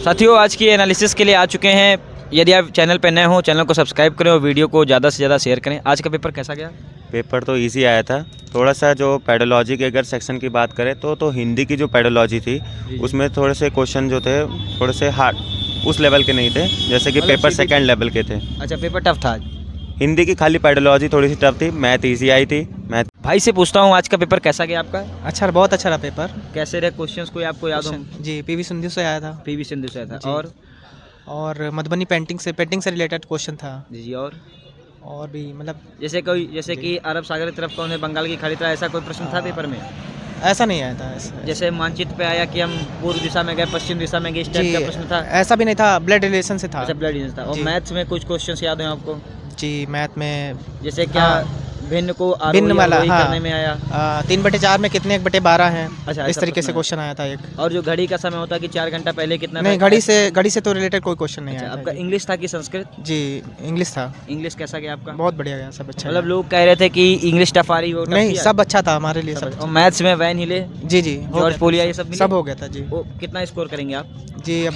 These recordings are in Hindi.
साथियों, आज की एनालिसिस के लिए आ चुके हैं। यदि आप चैनल पर नए हो, चैनल को सब्सक्राइब करें और वीडियो को ज़्यादा से ज़्यादा शेयर करें। आज का पेपर कैसा गया? पेपर तो इजी आया था। थोड़ा सा जो पेडोलॉजी के अगर सेक्शन की बात करें तो हिंदी की जो पेडोलॉजी थी उसमें थोड़े से क्वेश्चन जो थे थोड़े से हार्ड उस लेवल के नहीं थे, जैसे कि मतलब पेपर सेकंड लेवल के थे। अच्छा, पेपर टफ था आज। हिंदी की खाली पेडोलॉजी थोड़ी सी टफ थी, मैथ इजी आई थी। मैथ भाई से पूछता हूँ, आज का पेपर कैसा गया आपका? अच्छा, बहुत अच्छा रहा पेपर। कैसे रहे क्वेश्चंस, कोई आपको याद हो? जी, पीवी सिंधु से आया था। पीवी सिंधु से था। जी। और मधुबनी पेंटिंग से रिलेटेड क्वेश्चन था। जी, और भी मतलब जैसे कि अरब सागर की तरफ कौन है, बंगाल की खाड़ी तरफ, ऐसा कोई प्रश्न था पेपर में? ऐसा नहीं आया था। ऐसा जैसे मानचित्र पे आया कि हम पूर्व दिशा में गए, पश्चिम दिशा में गए, इस टाइप का प्रश्न था? ऐसा भी नहीं था, ब्लड रिलेशन से था। अच्छा, ब्लड रिलेशन था। और जी। मैथ्स में कुछ क्वेश्चंस याद हैं आपको? जी, मैथ में जैसे क्या भिन्न को भिन्न वाला करने में आया? 3/4 में कितने 1/12 हैं। अच्छा, इस ऐसा तरीके से प्रश्न क्वेश्चन आया था एक। और जो घड़ी का समय होता है कि 4 घंटा पहले कितना नहीं, था? घड़ी से तो रिलेटेड कोई क्वेश्चन नहीं अच्छा, आया आपका था। इंग्लिश था कि संस्कृत? जी, इंग्लिश था। इंग्लिश कैसा गया आपका? बहुत बढ़िया गया, सब अच्छा मतलब गया। लोग कह रहे थे कि इंग्लिश टफ आ रही हो, नहीं, सब अच्छा था हमारे लिए, सब और मैथ्स में वैन हिले, जी हो जॉर्ज गया था। पोलिया, ये सब मिले? सब हो गया था जी। वो कितना स्कोर करेंगे आप? जी, अब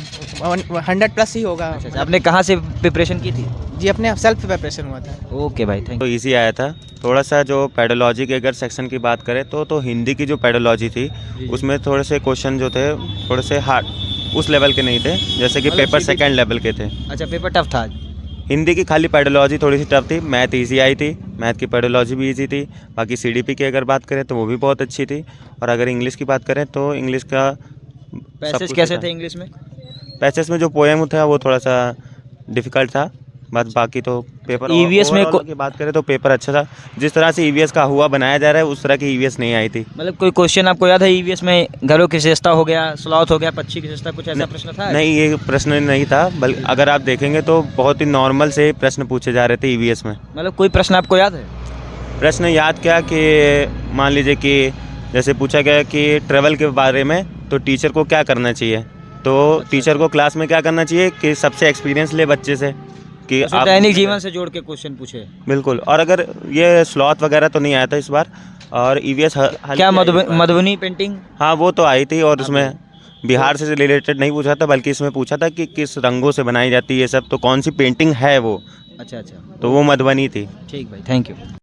100+ ही होगा। अच्छा, आपने कहाँ से प्रिपरेशन की थी? जी, अपने सेल्फ प्रिपरेशन हुआ था। ओके भाई, थैंक तो इजी आया था। थोड़ा सा जो पेडोलॉजी के अगर सेक्शन की बात करें तो हिंदी की जो पेडोलॉजी थी उसमें थोड़े से क्वेश्चन जो थे थोड़े से हार्ड उस लेवल के नहीं थे, जैसे कि मतलब पेपर सेकंड लेवल के थे। अच्छा, पेपर टफ था आज। हिंदी की खाली पेडोलॉजी थोड़ी सी टफ थी, मैथ इजी आई थी। मैथ की पेडोलॉजी भी इजी थी। बाकी सीडीपी की अगर बात करें तो वो भी बहुत अच्छी थी। और अगर इंग्लिश की बात करें तो इंग्लिश का पैसेज कैसे थे इंग्लिश में? पैसेज में जो पोएम था वो थोड़ा सा डिफ़िकल्ट था। बस बाकी तो पेपर EVS में ओवरऑल की बात करें तो पेपर अच्छा था। जिस तरह से ईवीएस का हुआ बनाया जा रहा है उस तरह की ईवीएस नहीं आई थी। मतलब कोई क्वेश्चन आपको याद है EVS में? घरों की विशेषता हो गया, स्लॉथ हो गया, पक्षी की विशेषता, कुछ ऐसा प्रश्न था? नहीं, ये प्रश्न नहीं था, बल्कि अगर आप देखेंगे तो बहुत ही नॉर्मल से प्रश्न पूछे जा रहे थे ईवीएस में। मतलब कोई प्रश्न आपको याद है? प्रश्न याद क्या कि मान लीजिए कि जैसे पूछा गया कि ट्रैवल के बारे में तो टीचर को क्या करना चाहिए, तो टीचर को क्लास में क्या करना चाहिए कि सबसे एक्सपीरियंस ले बच्चे से कि आप दैनिक जीवन से जोड़ के क्वेश्चन पूछे। बिल्कुल। और अगर ये स्लॉथ वगैरह तो नहीं आया था इस बार। और ईवीएस क्या मधुबनी पेंटिंग? हाँ, वो तो आई थी। और उसमें बिहार से रिलेटेड नहीं पूछा था, बल्कि इसमें पूछा था कि किस रंगों से बनाई जाती है ये सब, तो कौन सी पेंटिंग है वो, अच्छा, तो वो मधुबनी थी। ठीक भाई, थैंक यू।